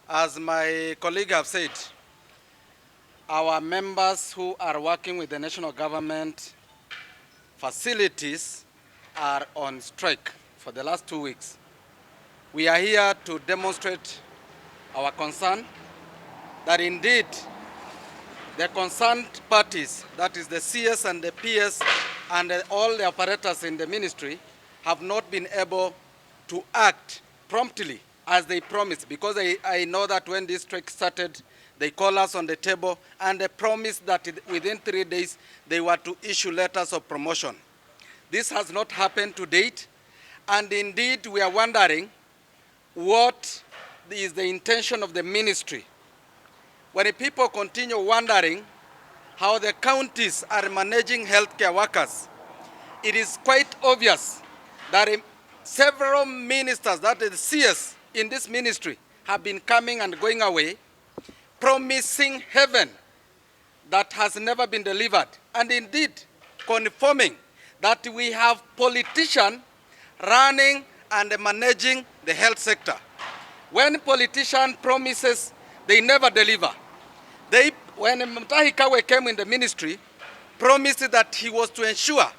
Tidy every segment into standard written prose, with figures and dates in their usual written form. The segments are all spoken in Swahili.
As my colleague have said, our members who are working with the national government facilities are on strike for the last 2 weeks. We are here to demonstrate our concern that indeed the concerned parties, that is the CS and the PS and all the operators in the ministry, have not been able to act promptly as they promised, because I know that when this strike started, they called us on the table and they promised that within 3 days they were to issue letters of promotion. This has not happened to date, and indeed we are wondering what is the intention of the ministry. When people continue wondering how the counties are managing healthcare workers, it is quite obvious that several ministers, that is CS in this ministry, have been coming and going away, promising heaven that has never been delivered, and indeed confirming that we have politicians running and managing the health sector. When politician promises, they never deliver. When Mutahi Kagwe came in the ministry, promised that he was to ensure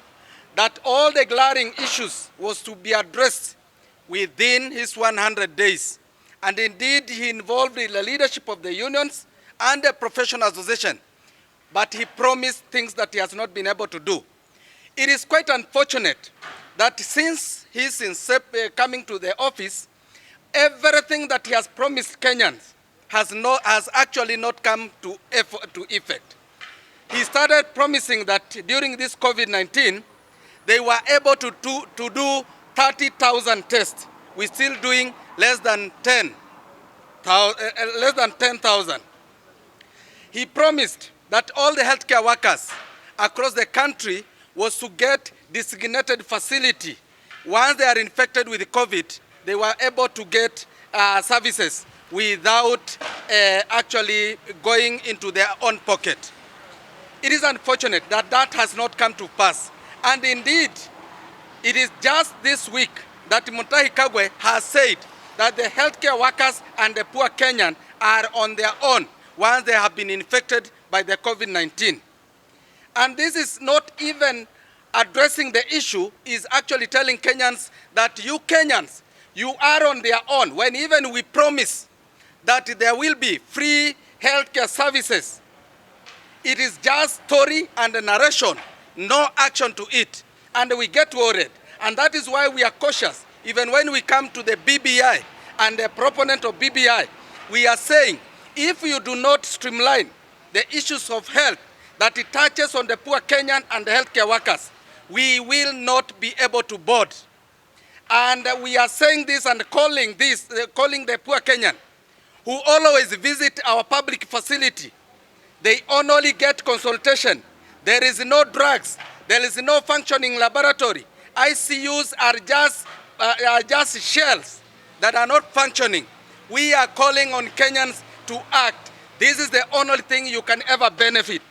that all the glaring issues was to be addressed within his 100 days. And indeed, he involved in the leadership of the unions and the professional association. But he promised things that he has not been able to do. It is quite unfortunate that since he's coming to the office, everything that he has promised Kenyans has actually not come to effect. He started promising that during this COVID-19, they were able to do 30,000 tests. We're still doing less than 10,000. He promised that all the healthcare workers across the country was to get designated facility. Once they are infected with COVID, they were able to get services without actually going into their own pocket. It is unfortunate that that has not come to pass. And indeed, it is just this week that Mutahi Kagwe has said that the healthcare workers and the poor Kenyan are on their own once they have been infected by the COVID-19. And this is not even addressing the issue, is actually telling Kenyans that you Kenyans, you are on their own, when even we promise that there will be free healthcare services. It is just story and narration, no action to it. And we get worried. And that is why we are cautious. Even when we come to the BBI and the proponent of BBI, we are saying, if you do not streamline the issues of health that it touches on the poor Kenyan and the healthcare workers, we will not be able to board. And we are saying this and calling the poor Kenyan who always visit our public facility. They only get consultation. There is no drugs. There is no functioning laboratory. ICUs are just shells that are not functioning. We are calling on Kenyans to act. This is the only thing you can ever benefit.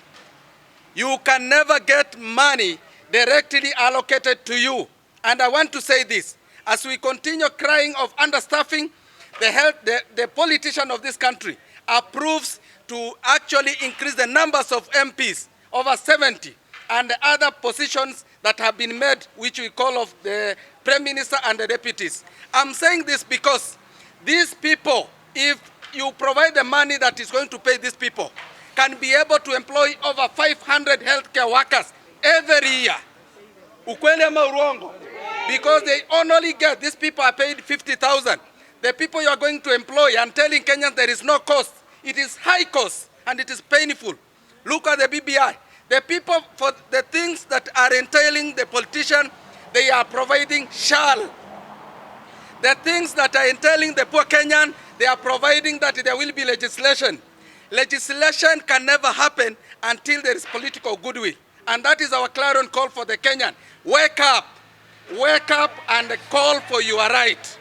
You can never get money directly allocated to you. And I want to say this. As we continue crying of understaffing, the politician of this country approves to actually increase the numbers of MPs, over 70, and the other positions that have been made, which we call of the Prime Minister and the deputies. I'm saying this because these people, if you provide the money that is going to pay these people, can be able to employ over 500 healthcare workers every year. Ukweli ama urongo? Because they only get, these people are paid 50,000. The people you are going to employ and telling Kenyans there is no cost. It is high cost and it is painful. Look at the BBI. The people, for the things that are entailing the politician, they are providing shall. The things that are entailing the poor Kenyan, they are providing that there will be legislation. Legislation can never happen until there is political goodwill. And that is our clarion call for the Kenyan. Wake up and call for your right.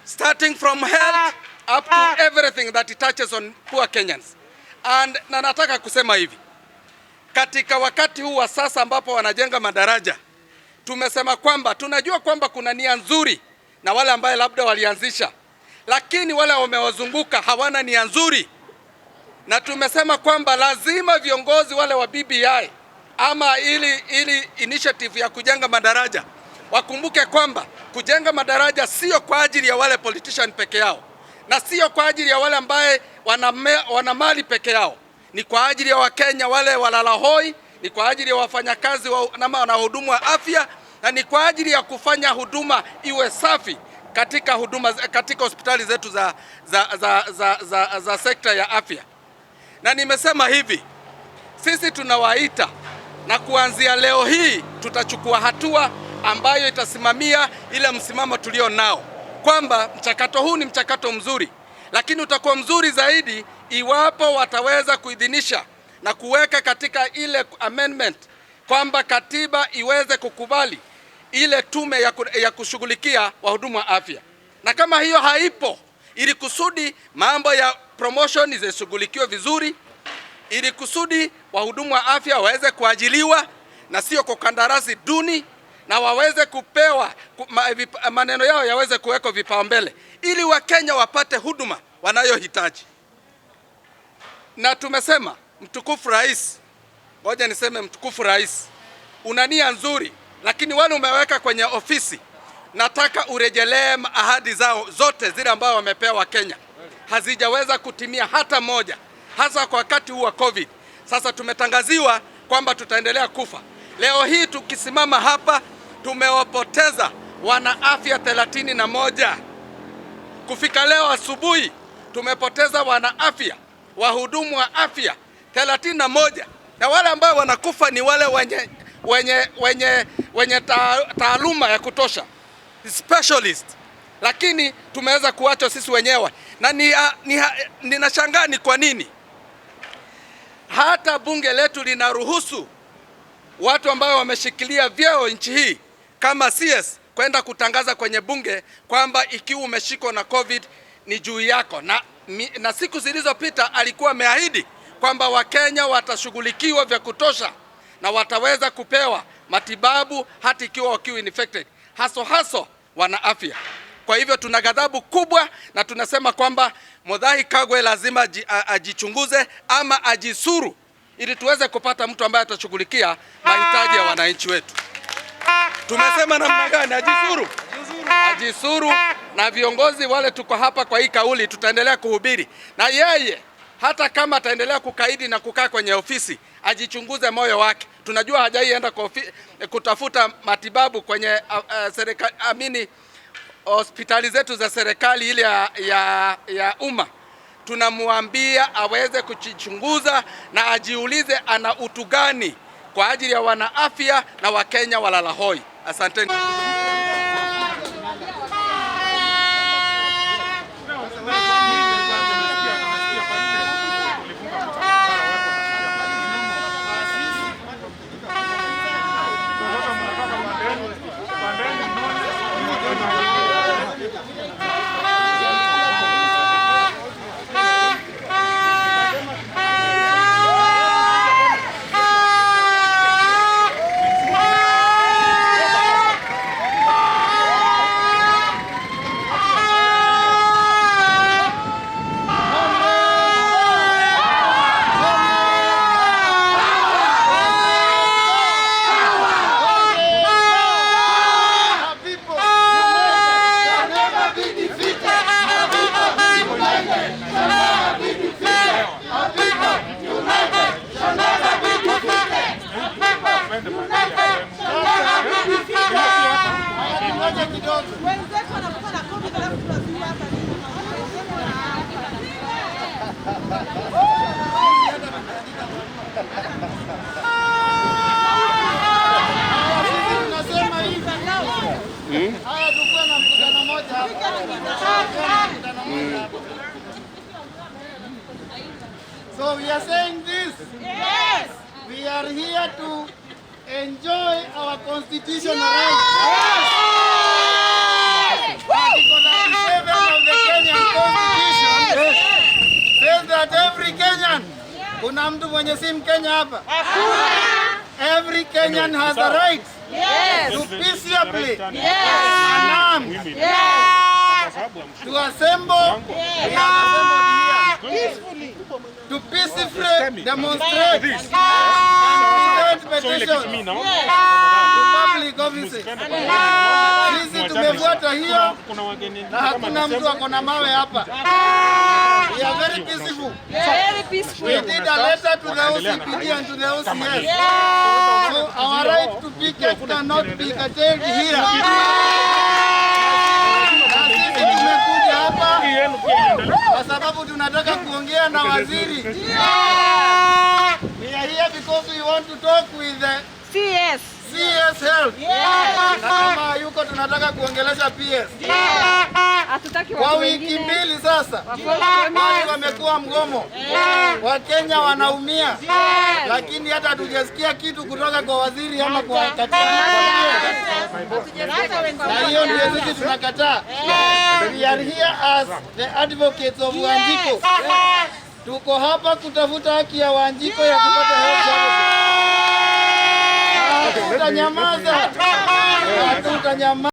Starting from health up to everything that it touches on poor Kenyans. And na nataka kusema hivi. Katika wakati huu wa sasa ambapo wanajenga madaraja, tumesema kwamba tunajua kwamba kuna nia nzuri na wale ambaye labda walianzisha, lakini wale wamewazunguka hawana nia nzuri, na tumesema kwamba lazima viongozi wale wa BBI ama ili initiative ya kujenga madaraja wakumbuke kwamba kujenga madaraja sio kwa ajili ya wale politician peke yao, na sio kwa ajili ya wale ambaye wana mali peke yao. Ni kwa ajili ya Wakenya wale walala hoi, ni kwa ajili ya wafanyakazi na wahudumu wa afya, na ni kwa ajili ya kufanya huduma iwe safi katika hospitali zetu za sekta ya afya. Na nimesema hivi, sisi tunawaita na kuanzia leo hii tutachukua hatua ambayo itasimamia ile msimamo tulio nao, kwamba mchakato huu ni mchakato mzuri, lakini utakuwa mzuri zaidi iwapo wataweza kuidhinisha na kuweka katika ile amendment kwamba katiba iweze kukubali ile tume ya kushughulikia wahudumu wa afya. Na kama hiyo haipo, ili kusudi mambo ya promotion izishughulikiwe vizuri, ili kusudi wahudumu wa afya waweze kuajiliwa na sio kwa kandarasi duni, na waweze kupewa maneno yao yaweze kuwekwa vipaumbele ili Wakenya wapate huduma wanayohitaji. Na tumesema mtukufu rais, ngoja niseme mtukufu rais, una nia nzuri, lakini wale umeweka kwenye ofisi, nataka urejelee ahadi zao zote zile ambao wamepewa Wakenya. Hazijaweza kutimia hata moja, hasa kwa wakati huu wa COVID. Sasa tumetangaziwa kwamba tutaendelea kufa. Leo hii tukisimama hapa tumewapoteza wanaafya 31. Kufika leo asubuhi tumepoteza wanaafya, wahudumu wa afya 31, na wale ambao wanakufa ni wale wenye taaluma ya kutosha, specialist, lakini tumeweza kuachwa sisi wenyewe. Na ninashangaa ni kwa nini hata bunge letu linaruhusu watu ambao wameshikilia vyeo nchi hii kama CS kwenda kutangaza kwenye bunge kwamba ikiwa umeshikwa na COVID ni juu yako. Na siku zilizopita alikuwa ameahidi kwamba Wakenya watashughulikiwa vya kutosha na wataweza kupewa matibabu hata ikiwa wakiwa infected, haso wana afya. Kwa hivyo tuna ghadhabu kubwa na tunasema kwamba Muthahi Kagwe lazima ajichunguze ama ajisuru ili tuweze kupata mtu ambaye atashughulikia mahitaji ya wananchi wetu. Tumesema namna gani? Ajisuru, na viongozi wale tuko hapa kwa hii kauli tutaendelea kuhubiri. Na yeye hata kama ataendelea kukaidi na kukaa kwenye ofisi, ajichunguze moyo wake. Tunajua hajaienda kutafuta matibabu kwenye hospitali zetu za serikali ile ya umma. Tunamwambia aweze kujichunguza na ajiulize ana utu gani kwa ajili ya wanaafya na Wakenya walala hoi. Asanteni. So we are saying this. Yes. We are here to enjoy our constitutional rights. Yes. Article 37 of the Kenyan Constitution says that every Kenyan, kuna mtu mwenye si Mkenya hapa? every Kenyan has a right to peaceably unarmed to assemble. We have assembled here to peacefully demonstrate and present petitions to public offices. Sisi tumefuata hiyo na hakuna mtu akona mawe hapa. We are very peaceful. We did a letter to the OCPD and to the OCS. So our right to picket cannot be curtailed here. Na sisi tumekuja hapa kwa sababu tunataka kuongea na waziri. We are here because we want to talk with the CS Health. Na kama yuko tunataka kuongelesha PS. Kwa wiki mbili sasa watu wamekuwa mgomo. Wakenya wanaumia. Lakini hata hatujasikia kitu kutoka kwa waziri ama kwa katibu. Na hiyo ndio sisi tunakataa. We are here as the advocates of Wanjiko. Tuko hapa kutafuta haki ya Wanjiko ya kupata health services. Tutanyamaza. Tutanyamaza.